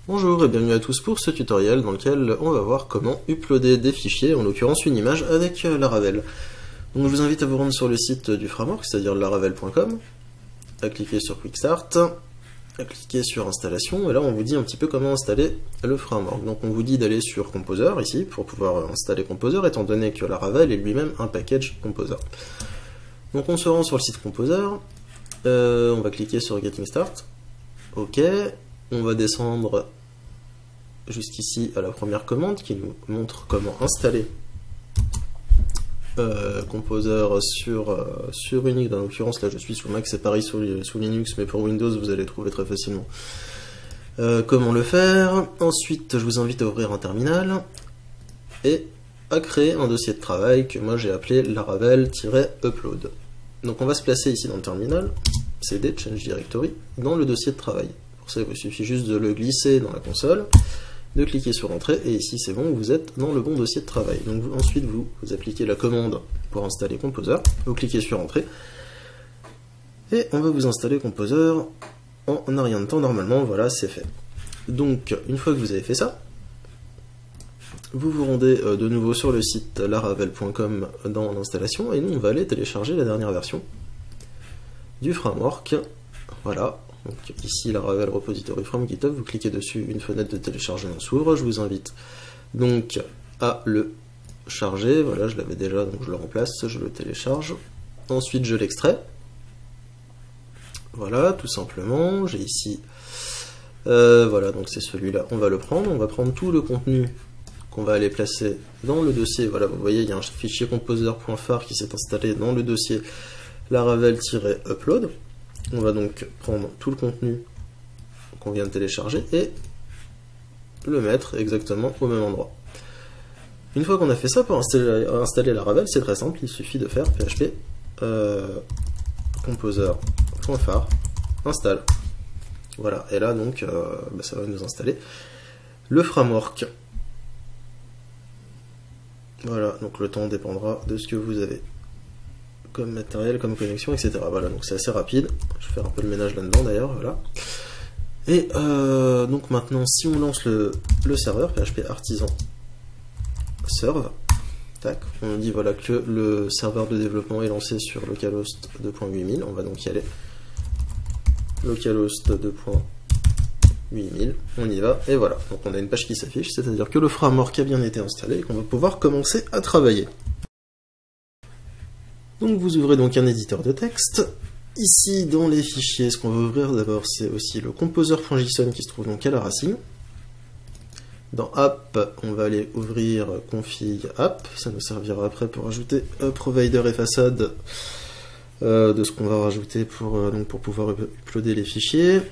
Bonjour et bienvenue à tous pour ce tutoriel dans lequel on va voir comment uploader des fichiers, en l'occurrence une image avec Laravel. Donc je vous invite à vous rendre sur le site du framework, c'est-à-dire laravel.com, à cliquer sur Quick Start, à cliquer sur Installation, et là on vous dit un petit peu comment installer le framework. Donc on vous dit d'aller sur Composer ici pour pouvoir installer Composer, étant donné que Laravel est lui-même un package Composer. Donc on se rend sur le site Composer, on va cliquer sur Getting Start, OK, on va descendre jusqu'ici à la première commande qui nous montre comment installer Composer sur Unix. En l'occurrence là je suis sous Mac, c'est pareil sous Linux, mais pour Windows vous allez trouver très facilement comment le faire. Ensuite je vous invite à ouvrir un terminal et à créer un dossier de travail que moi j'ai appelé laravel-upload. Donc on va se placer ici dans le terminal, cd change directory, dans le dossier de travail. Pour ça il suffit juste de le glisser dans la console, de cliquer sur Entrée, et ici c'est bon, vous êtes dans le bon dossier de travail. Donc ensuite vous appliquez la commande pour installer Composer, vous cliquez sur Entrée, et on va vous installer Composer en un rien de temps normalement, voilà c'est fait. Donc une fois que vous avez fait ça, vous vous rendez de nouveau sur le site laravel.com dans l'installation, et nous on va aller télécharger la dernière version du framework, voilà. Donc ici Laravel Repository from GitHub, vous cliquez dessus, une fenêtre de téléchargement s'ouvre, je vous invite donc à le charger, voilà je l'avais déjà donc je le remplace, je le télécharge, ensuite je l'extrais, voilà tout simplement, j'ai ici, voilà donc c'est celui-là, on va le prendre, on va prendre tout le contenu qu'on va aller placer dans le dossier, voilà vous voyez il y a un fichier composer.phar qui s'est installé dans le dossier laravel-upload. On va donc prendre tout le contenu qu'on vient de télécharger et le mettre exactement au même endroit. Une fois qu'on a fait ça, pour installer Laravel, c'est très simple, il suffit de faire php composer.phar install. Voilà, et là donc ça va nous installer le framework. Voilà, donc le temps dépendra de ce que vous avez comme matériel, comme connexion, etc. Voilà, donc c'est assez rapide. Je vais faire un peu de ménage là-dedans d'ailleurs, voilà. Et donc maintenant, si on lance le serveur, php artisan serve, tac, on dit voilà que le serveur de développement est lancé sur localhost 2.8000, on va donc y aller. Localhost 2.8000, on y va, et voilà. Donc on a une page qui s'affiche, c'est-à-dire que le framework a bien été installé et qu'on va pouvoir commencer à travailler. Donc vous ouvrez donc un éditeur de texte. Ici dans les fichiers, ce qu'on va ouvrir d'abord c'est aussi le composer.json qui se trouve donc à la racine. Dans app, on va aller ouvrir config app, ça nous servira après pour ajouter provider et façade de ce qu'on va rajouter pour pouvoir uploader les fichiers.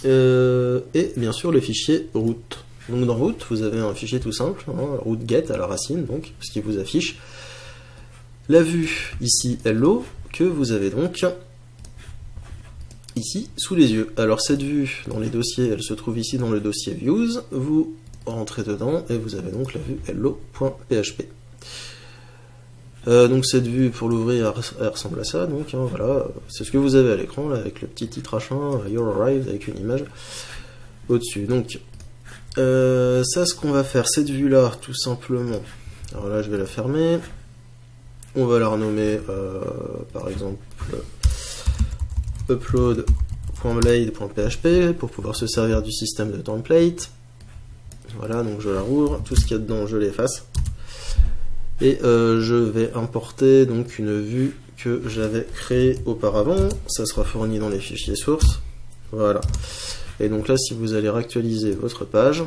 Et bien sûr le fichier root. Donc dans root, vous avez un fichier tout simple, hein, root get à la racine, donc ce qui vous affiche la vue ici hello que vous avez donc ici sous les yeux. Alors cette vue dans les dossiers, elle se trouve ici dans le dossier views, vous rentrez dedans et vous avez donc la vue hello.php. Donc cette vue pour l'ouvrir elle ressemble à ça, donc hein, voilà, c'est ce que vous avez à l'écran là avec le petit titre H1, You're Arrived avec une image au-dessus. Donc ça ce qu'on va faire, cette vue là tout simplement, alors là je vais la fermer. On va la renommer par exemple upload.blade.php pour pouvoir se servir du système de template. Voilà, donc je la rouvre, tout ce qu'il y a dedans je l'efface. Et je vais importer donc une vue que j'avais créée auparavant, ça sera fourni dans les fichiers sources. Voilà. Et donc là si vous allez réactualiser votre page,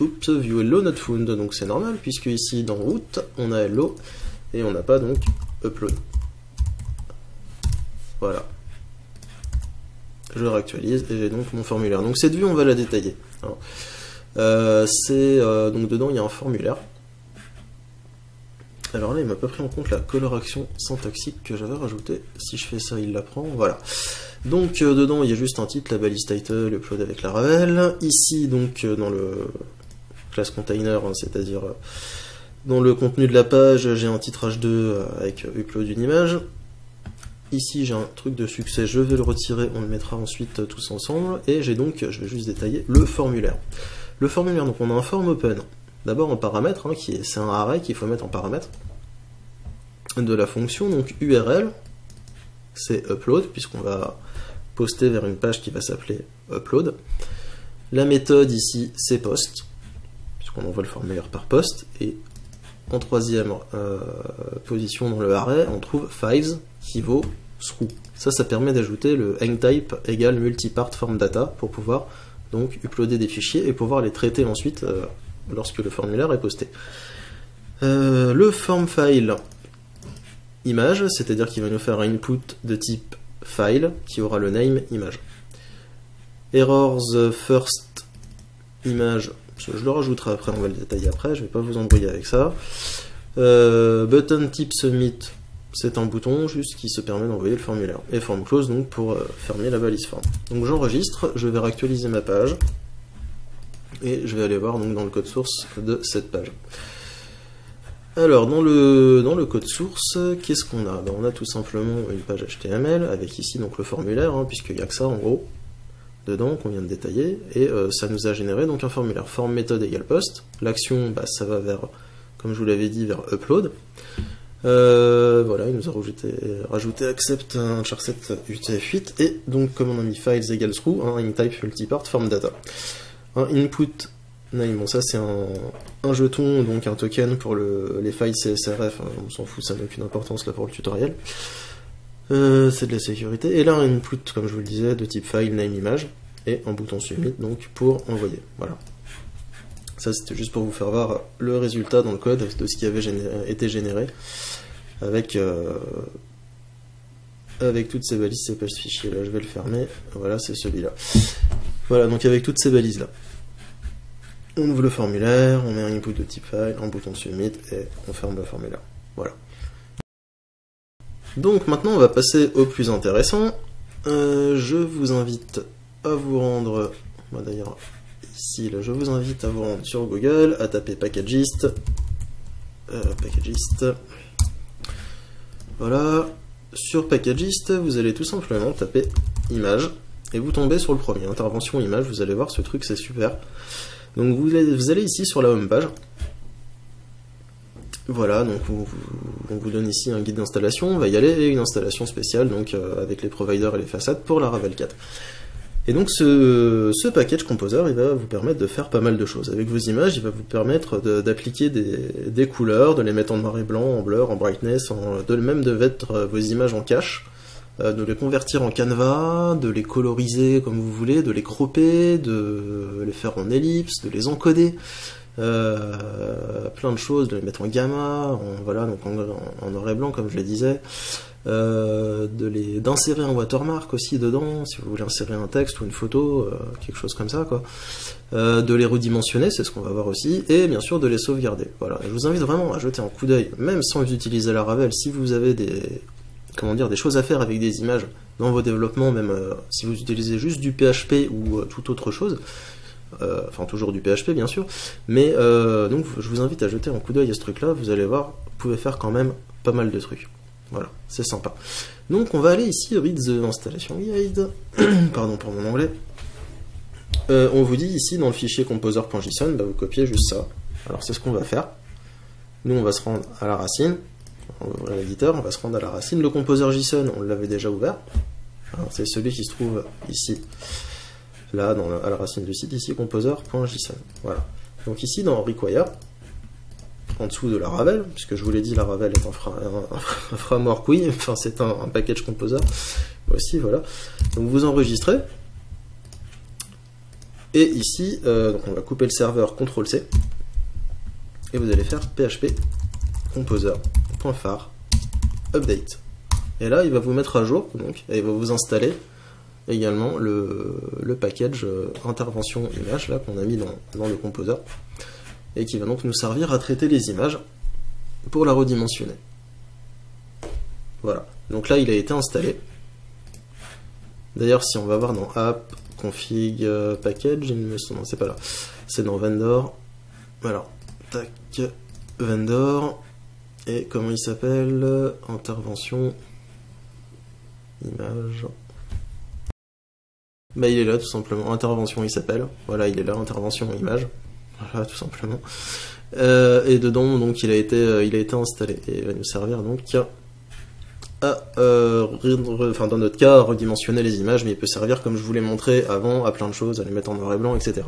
oups, view hello not found, donc c'est normal puisque ici dans root on a hello et on n'a pas donc upload. Voilà. Je réactualise et j'ai donc mon formulaire. Donc cette vue on va la détailler. Donc dedans il y a un formulaire. Alors là il m'a pas pris en compte la coloration syntaxique que j'avais rajoutée. Si je fais ça il la prend. Voilà. Donc dedans il y a juste un titre, la balise title, upload avec Laravel. Ici donc dans le class container, hein, c'est-à-dire dans le contenu de la page, j'ai un titre H2 avec upload d'une image. ici j'ai un truc de succès, je vais le retirer, on le mettra ensuite tous ensemble, et j'ai donc, je vais juste détailler, le formulaire. Le formulaire, donc on a un form open, d'abord en paramètre, hein, c'est un array qu'il faut mettre en paramètre, de la fonction, donc URL, c'est upload, puisqu'on va poster vers une page qui va s'appeler upload. La méthode ici, c'est post, puisqu'on envoie le formulaire par poste, et en troisième position dans le array, on trouve files qui vaut through. Ça permet d'ajouter le hangtype égale multipart form data pour pouvoir donc uploader des fichiers et pouvoir les traiter ensuite lorsque le formulaire est posté. Le form file image, c'est-à-dire qu'il va nous faire un input de type file qui aura le name image. Errors first image, je le rajouterai après, on va le détailler après, je ne vais pas vous embrouiller avec ça. Button type submit, c'est un bouton juste qui se permet d'envoyer le formulaire. Et form close donc pour fermer la balise form. Donc j'enregistre, je vais réactualiser ma page et je vais aller voir donc dans le code source de cette page. Alors dans le code source, qu'est-ce qu'on a? On a tout simplement une page HTML avec ici donc le formulaire, hein, puisqu'il n'y a que ça en gros dedans qu'on vient de détailler, et ça nous a généré donc un formulaire. Form méthode égale post, l'action ça va vers, comme je vous l'avais dit, vers upload. Voilà, il nous a rajouté accept un charset UTF-8, et donc comme on a mis files égale through, un hangtype multipart form data. Un input name, bon ça c'est un jeton, donc un token pour les files CSRF, hein, on s'en fout, ça n'a aucune importance là pour le tutoriel. C'est de la sécurité, et là un input, comme je vous le disais, de type file name image, et un bouton submit donc pour envoyer. Voilà. Ça c'était juste pour vous faire voir le résultat dans le code de ce qui avait été généré avec toutes ces balises, ces pages fichiers là. Je vais le fermer, voilà, c'est celui-là. Voilà, donc avec toutes ces balises là. On ouvre le formulaire, on met un input de type file, un bouton submit, et on ferme le formulaire. Voilà. Donc maintenant on va passer au plus intéressant. Je vous invite à vous rendre, d'ailleurs ici là, je vous invite à vous rendre sur Google, à taper Packagist, voilà. Sur Packagist, vous allez tout simplement taper image et vous tombez sur le premier, intervention image. Vous allez voir ce truc, c'est super. Donc vous allez ici sur la home page. Voilà, donc on vous donne ici un guide d'installation, on va y aller, et une installation spéciale donc avec les providers et les façades pour la Ravel 4. Et donc ce package composer, il va vous permettre de faire pas mal de choses. Avec vos images, il va vous permettre d'appliquer des couleurs, de les mettre en noir et blanc, en blur, en brightness, de mettre vos images en cache, de les convertir en canevas, de les coloriser comme vous voulez, de les cropper, de les faire en ellipse, de les encoder. Plein de choses, de les mettre en gamma, voilà, donc en noir et blanc comme je le disais, d'insérer un watermark aussi dedans, si vous voulez insérer un texte ou une photo, quelque chose comme ça, quoi. De les redimensionner, c'est ce qu'on va voir aussi, et bien sûr de les sauvegarder. Voilà, je vous invite vraiment à jeter un coup d'œil, même sans utiliser la Ravel, si vous avez des choses à faire avec des images dans vos développements, même si vous utilisez juste du PHP ou toute autre chose. Enfin toujours du PHP bien sûr, mais donc je vous invite à jeter un coup d'œil à ce truc là, vous allez voir, vous pouvez faire quand même pas mal de trucs, voilà, c'est sympa. Donc on va aller ici, read the installation guide, pardon pour mon anglais, on vous dit ici dans le fichier composer.json, vous copiez juste ça, alors c'est ce qu'on va faire, nous on va se rendre à la racine, on va ouvrir l'éditeur, on va se rendre à la racine, le composer.json on l'avait déjà ouvert, c'est celui qui se trouve ici, là à la racine du site, ici composer.json. Voilà. Donc ici dans require, en dessous de la Ravel, puisque je vous l'ai dit, la Ravel est un framework, oui, enfin c'est un package composer aussi, voilà. Donc vous enregistrez, et ici, donc on va couper le serveur CTRL-C, et vous allez faire php composer.phar update. Et là il va vous mettre à jour, donc, et il va vous installer également le package intervention image là qu'on a mis dans le composer, et qui va donc nous servir à traiter les images pour la redimensionner. Voilà, donc là il a été installé. D'ailleurs si on va voir dans app, config, package, non c'est pas là, c'est dans vendor, voilà, tac, vendor, et comment il s'appelle, intervention image. Bah il est là tout simplement, intervention il s'appelle, voilà il est là, intervention image, voilà tout simplement. Et dedans donc il a été installé et il va nous servir donc à, enfin dans notre cas, à redimensionner les images, mais il peut servir comme je vous l'ai montré avant à plein de choses, à les mettre en noir et blanc, etc.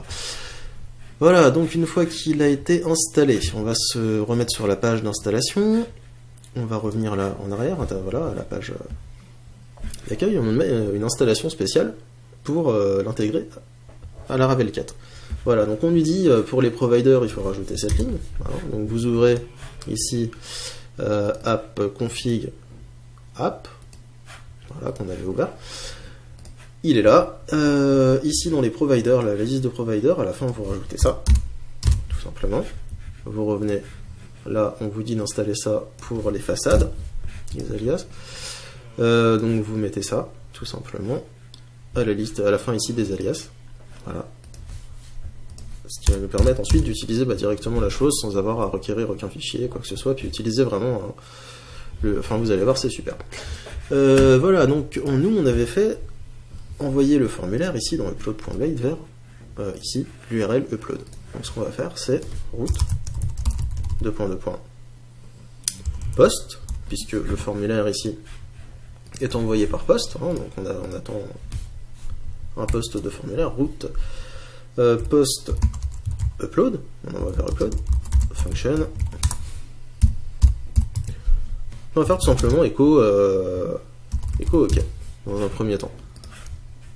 Voilà, donc une fois qu'il a été installé, on va se remettre sur la page d'installation, on va revenir là en arrière, voilà, à la page d'accueil, on met une installation spéciale pour l'intégrer à la Ravel 4. Voilà, donc on lui dit pour les providers il faut rajouter cette ligne. Voilà, donc vous ouvrez ici app config app, voilà qu'on avait ouvert. Il est là. Ici dans les providers, la liste de providers, à la fin vous rajoutez ça, tout simplement. Vous revenez là, on vous dit d'installer ça pour les façades, les alias. Donc vous mettez ça, tout simplement, à la liste, à la fin ici des alias. Voilà. Ce qui va nous permettre ensuite d'utiliser directement la chose sans avoir à requérir aucun fichier, quoi que ce soit, puis utiliser vraiment enfin vous allez voir, c'est super. Voilà, donc nous on avait fait envoyer le formulaire ici dans upload.late vers ici l'URL upload. Donc ce qu'on va faire c'est route post, puisque le formulaire ici est envoyé par poste, hein, donc on attend un poste de formulaire, route post upload, on envoie vers upload, function. On va faire tout simplement echo OK dans un premier temps.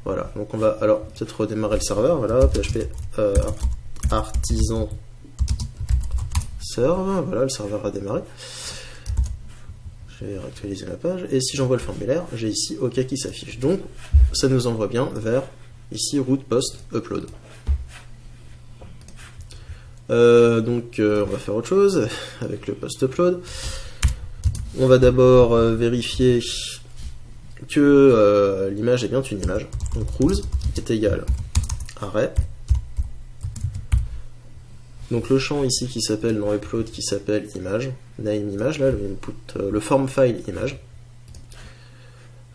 Voilà, donc on va alors peut-être redémarrer le serveur, voilà, PHP artisan serve, voilà, le serveur a démarré. Je vais réactualiser la page, et si j'envoie le formulaire, j'ai ici OK qui s'affiche. Donc ça nous envoie bien vers ici route post upload. Donc on va faire autre chose avec le post upload. On va d'abord vérifier que l'image est bien une image. Donc rules est égal array. Donc le champ ici qui s'appelle dans upload qui s'appelle image, name image, là le input, le form file image.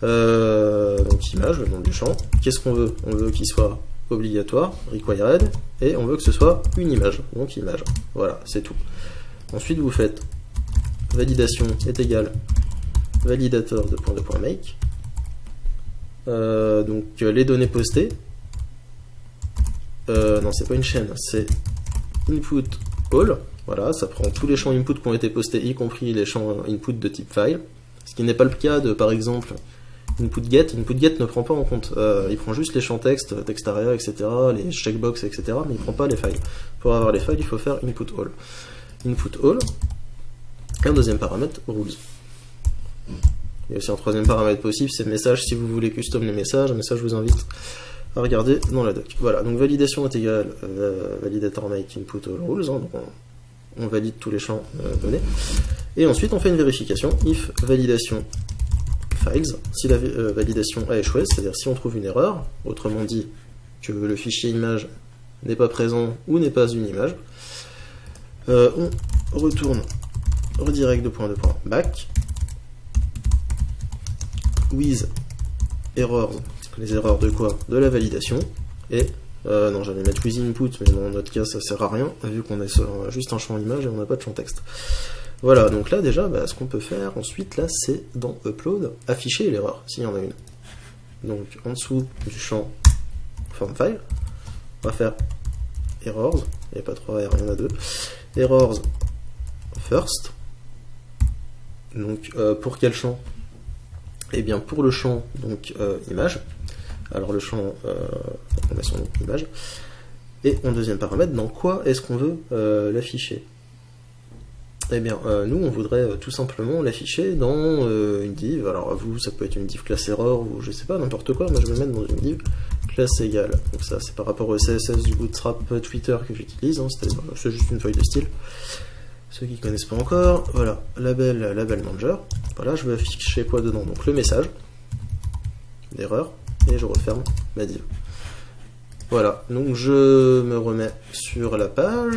Donc image, le nom du champ. Qu'est-ce qu'on veut? On veut qu'il soit obligatoire, required, et on veut que ce soit une image, donc image. Voilà, c'est tout. Ensuite vous faites validation est égal validator de .make. Donc les données postées. Non, c'est pas une chaîne, c'est input all. Voilà, ça prend tous les champs input qui ont été postés, y compris les champs input de type file. Ce qui n'est pas le cas de, par exemple, input get. Input get ne prend pas en compte. Il prend juste les champs texte, textaria, etc., les checkbox, etc., mais il prend pas les files. Pour avoir les files, il faut faire input all. Input all. Et un deuxième paramètre, rules. Il y a aussi un troisième paramètre possible, c'est message, si vous voulez custom les messages, mais ça je vous invite à regarder dans la doc. Voilà, donc validation est égal validator make input all rules, hein, donc on valide tous les champs donnés. Et ensuite on fait une vérification, if validation files, si la validation a échoué, c'est-à-dire si on trouve une erreur, autrement dit que le fichier image n'est pas présent ou n'est pas une image, on retourne redirect de point back with errors, les erreurs de quoi? De la validation, et non j'allais mettre with input, mais dans notre cas ça sert à rien vu qu'on a juste un champ image et on n'a pas de champ texte. Voilà, donc là déjà ce qu'on peut faire ensuite là c'est dans upload afficher l'erreur s'il y en a une. Donc en dessous du champ form file on va faire errors, il n'y a pas 3 R, il y en a 2, errors first. Donc pour quel champ? Et bien pour le champ donc image. Alors le champ on a son image. Et en deuxième paramètre, dans quoi est-ce qu'on veut l'afficher? Eh bien nous on voudrait tout simplement l'afficher dans une div. Alors vous ça peut être une div classe error ou je sais pas, n'importe quoi. Moi je vais le mettre dans une div classe égale. Donc ça c'est par rapport au CSS du Bootstrap Twitter que j'utilise, hein, c'est juste une feuille de style. Ceux qui ne connaissent pas encore, voilà, label manager. Voilà, je vais afficher quoi dedans? Donc le message d'erreur, et je referme ma div. Voilà, donc je me remets sur la page,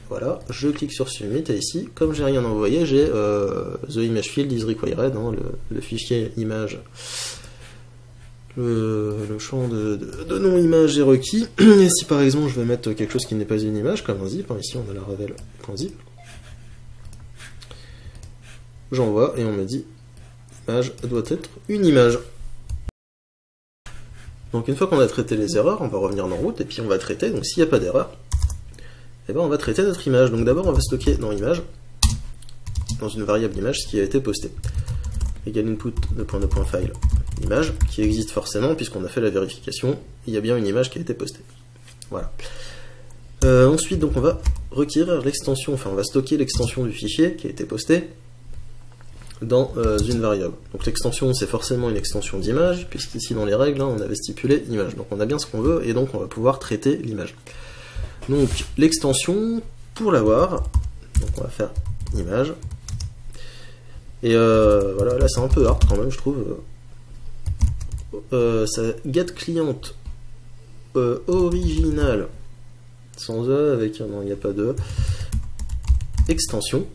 voilà, je clique sur Submit, et ici, comme j'ai rien envoyé, j'ai the image field is required, hein, le fichier image le champ de nom image est requis. Et si par exemple je veux mettre quelque chose qui n'est pas une image, comme un zip, hein, ici on a la Ravel.zip, j'envoie et on me dit image doit être une image. Donc une fois qu'on a traité les erreurs, on va revenir dans route et puis on va traiter. Donc s'il n'y a pas d'erreur, eh ben on va traiter notre image. Donc d'abord on va stocker dans image, dans une variable image, ce qui a été posté. Égal input de point file image, qui existe forcément puisqu'on a fait la vérification, il y a bien une image qui a été postée. Voilà. Ensuite donc on va requérir l'extension, enfin on va stocker l'extension du fichier qui a été posté dans une variable. Donc l'extension c'est forcément une extension d'image, puisqu'ici dans les règles hein, on avait stipulé image. Donc on a bien ce qu'on veut et donc on va pouvoir traiter l'image. Donc l'extension, pour l'avoir, donc on va faire image. Et voilà, là c'est un peu hard quand même je trouve. Ça get client original sans E avec non il n'y a pas de extension.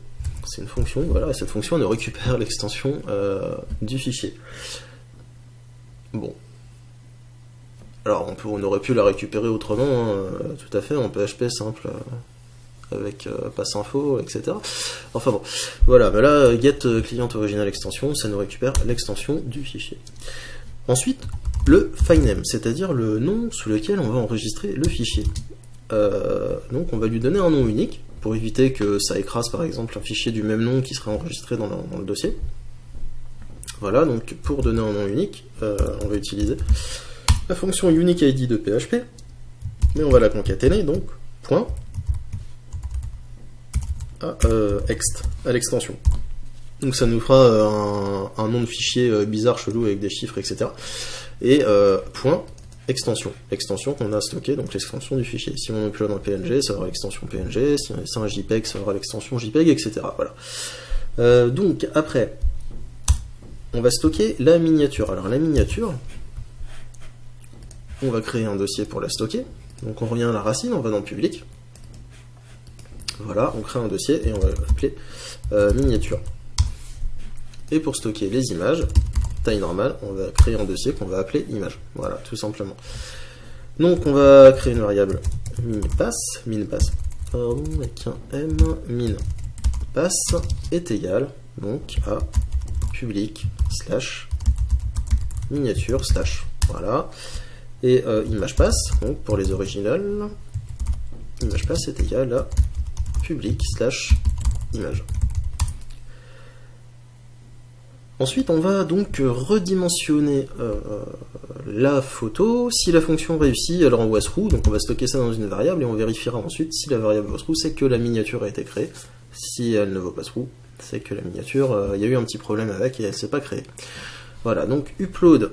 C'est une fonction, voilà, et cette fonction ne récupère l'extension du fichier. Bon. Alors on aurait pu la récupérer autrement, hein, tout à fait, en PHP simple, avec passinfo, etc. Enfin bon, voilà, mais là, get client original extension, ça nous récupère l'extension du fichier. Ensuite, le filename, c'est-à-dire le nom sous lequel on va enregistrer le fichier. Donc on va lui donner un nom unique, pour éviter que ça écrase par exemple un fichier du même nom qui serait enregistré dans le dossier. Voilà, donc pour donner un nom unique, on va utiliser la fonction uniqueID de PHP, mais on va la concaténer, donc point ext, à l'extension. Donc ça nous fera un nom de fichier bizarre, chelou, avec des chiffres, etc. Et point extension, l'extension qu'on a stockée, donc l'extension du fichier. Si on upload un PNG, ça aura l'extension PNG, si c'est un JPEG, ça aura l'extension JPEG, etc. Voilà. Donc après, on va stocker la miniature. Alors la miniature, on va créer un dossier pour la stocker. Donc on revient à la racine, on va dans public. Voilà, on crée un dossier et on va l'appeler miniature. Et pour stocker les images, taille normale, on va créer un dossier qu'on va appeler image. Voilà, tout simplement. Donc on va créer une variable minpass, pardon, avec un m, minpass est égal donc à public slash miniature slash. Voilà. Et imagepass, donc pour les originales, imagepass est égal à public slash image. Ensuite, on va donc redimensionner la photo. Si la fonction réussit, elle renvoie true, donc on va stocker ça dans une variable et on vérifiera ensuite si la variable vaut true, c'est que la miniature a été créée. Si elle ne vaut pas true, c'est que la miniature, il y a eu un petit problème avec et elle ne s'est pas créée. Voilà, donc upload.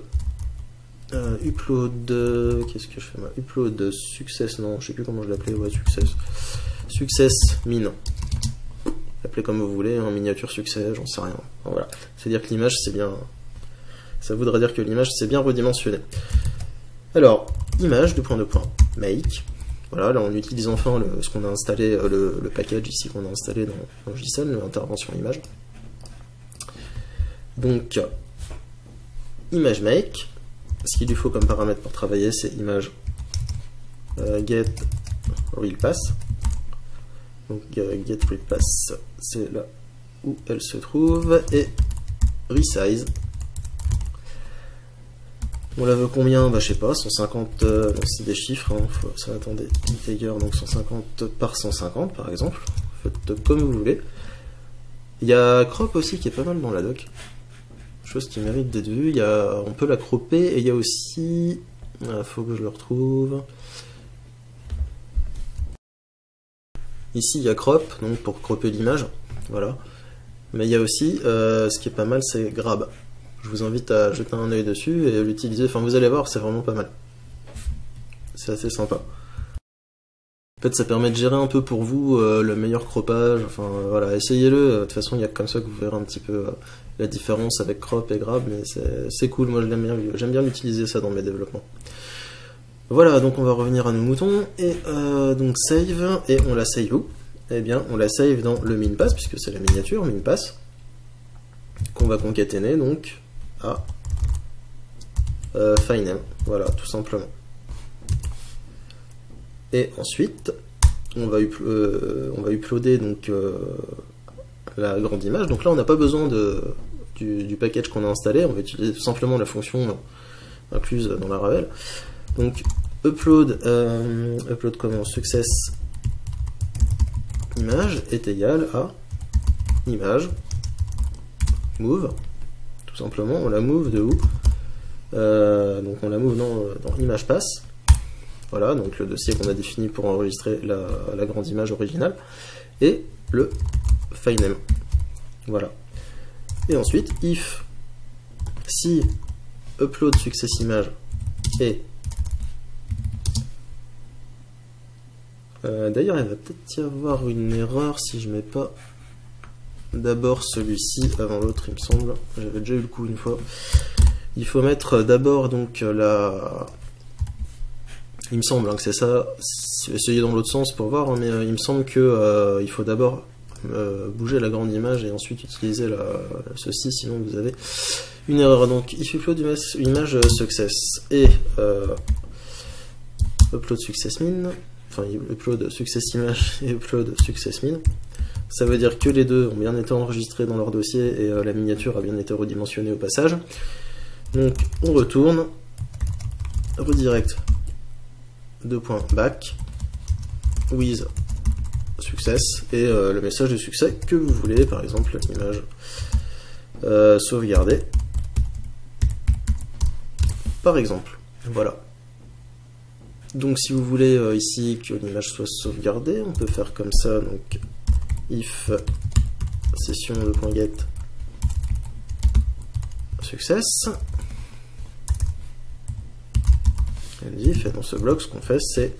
Qu'est-ce que je fais moi? Upload success, non, je sais plus comment je l'appelais, ouais, success min. Appelez comme vous voulez, en miniature succès, j'en sais rien. Enfin, voilà. C'est-à-dire que l'image, c'est bien. Ça voudrait dire que l'image, c'est bien redimensionné. Alors, image, make. Voilà, là on utilise enfin ce qu'on a installé, le package ici qu'on a installé dans JSON, l'intervention image. Donc, image make. Ce qu'il lui faut comme paramètre pour travailler, c'est image get real pass. Donc get real pass, c'est là où elle se trouve, et resize. On la veut combien? Bah je sais pas, 150, donc c'est des chiffres, hein, ça attendez, integer, donc 150 par 150 par exemple, faites comme vous voulez. Il y a crop aussi qui est pas mal dans la doc, chose qui mérite d'être vue, on peut la cropper, et il y a aussi, faut que je le retrouve, ici il y a crop, donc pour cropper l'image, voilà, mais il y a aussi, ce qui est pas mal, c'est grab. Je vous invite à jeter un œil dessus et à l'utiliser, enfin vous allez voir, c'est vraiment pas mal. C'est assez sympa. En fait ça permet de gérer un peu pour vous le meilleur croppage, enfin voilà, essayez-le, de toute façon il y a comme ça que vous verrez un petit peu la différence avec crop et grab, mais c'est cool, moi j'aime bien l'utiliser ça dans mes développements. Voilà, donc on va revenir à nos moutons, et donc save, et on la save où? Eh bien on la save dans le minpass, puisque c'est la miniature, minpass, qu'on va concaténer donc à FileName, voilà, tout simplement. Et ensuite, on va uploader donc la grande image. Donc là, on n'a pas besoin du package qu'on a installé, on va utiliser tout simplement la fonction incluse dans la Ravel. Donc upload comment success image est égal à image move, tout simplement. On la move de où? Donc on la move dans image pass. Voilà, donc le dossier qu'on a défini pour enregistrer la grande image originale, et le FileName. Voilà. Et ensuite, if si upload success image est d'ailleurs, il va peut-être y avoir une erreur si je mets pas d'abord celui-ci avant l'autre, il me semble. J'avais déjà eu le coup une fois. Il faut mettre d'abord donc il me semble que c'est ça. Essayez dans l'autre sens pour voir, hein, mais il me semble que il faut d'abord bouger la grande image et ensuite utiliser ceci, sinon vous avez une erreur. Donc if upload image success et upload success min, enfin upload success image et upload success min, ça veut dire que les deux ont bien été enregistrés dans leur dossier et la miniature a bien été redimensionnée au passage. Donc on retourne, redirect .back with success et le message de succès que vous voulez, par exemple l'image sauvegardée, par exemple. Voilà. Donc si vous voulez ici que l'image soit sauvegardée, on peut faire comme ça, donc if session de .get success div, et dans ce bloc ce qu'on fait c'est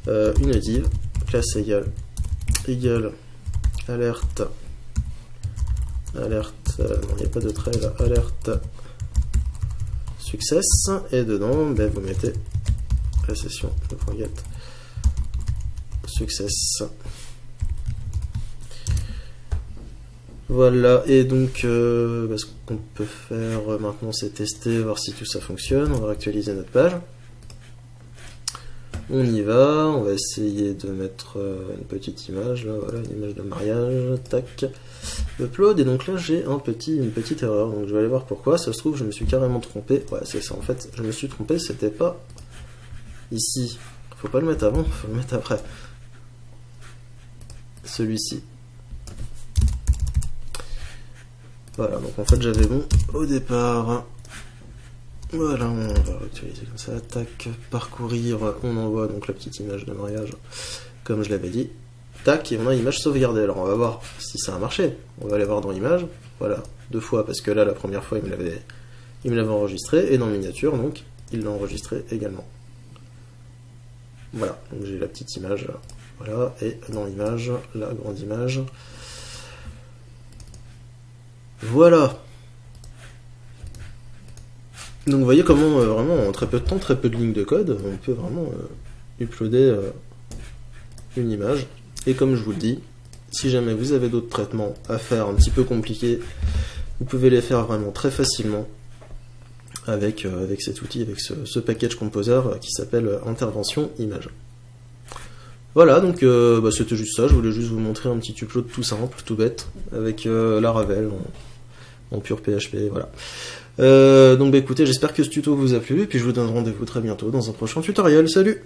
une div classe égale alerte non il n'y a pas de trait là, alerte success, et dedans ben, vous mettez la session de .get success. Voilà, et donc ce qu'on peut faire maintenant c'est tester, voir si tout ça fonctionne. On va actualiser notre page. On y va, on va essayer de mettre une petite image, là, voilà, une image de mariage, tac, upload, et donc là j'ai une petite erreur, donc je vais aller voir pourquoi. Ça se trouve je me suis carrément trompé, ouais c'est ça en fait, je me suis trompé, c'était pas ici, faut pas le mettre avant, faut le mettre après, celui-ci. Voilà, donc en fait j'avais bon au départ. Voilà, on va actualiser comme ça, tac, parcourir, on envoie donc la petite image de mariage, comme je l'avais dit, tac, et on a l'image sauvegardée. Alors on va voir si ça a marché, on va aller voir dans l'image, voilà, 2 fois, parce que là, la première fois, il me l'avait enregistré, et dans miniature, donc, il l'a enregistré également. Voilà, donc j'ai la petite image, voilà, et dans l'image, la grande image. Voilà. Donc vous voyez comment vraiment en très peu de temps, très peu de lignes de code, on peut vraiment uploader une image. Et comme je vous le dis, si jamais vous avez d'autres traitements à faire un petit peu compliqués, vous pouvez les faire vraiment très facilement avec cet outil, avec ce package composer qui s'appelle intervention image. Voilà, donc c'était juste ça, je voulais juste vous montrer un petit upload tout simple, tout bête, avec la Ravel en pur PHP, voilà. Donc écoutez, j'espère que ce tuto vous a plu, et puis je vous donne rendez-vous très bientôt dans un prochain tutoriel. Salut!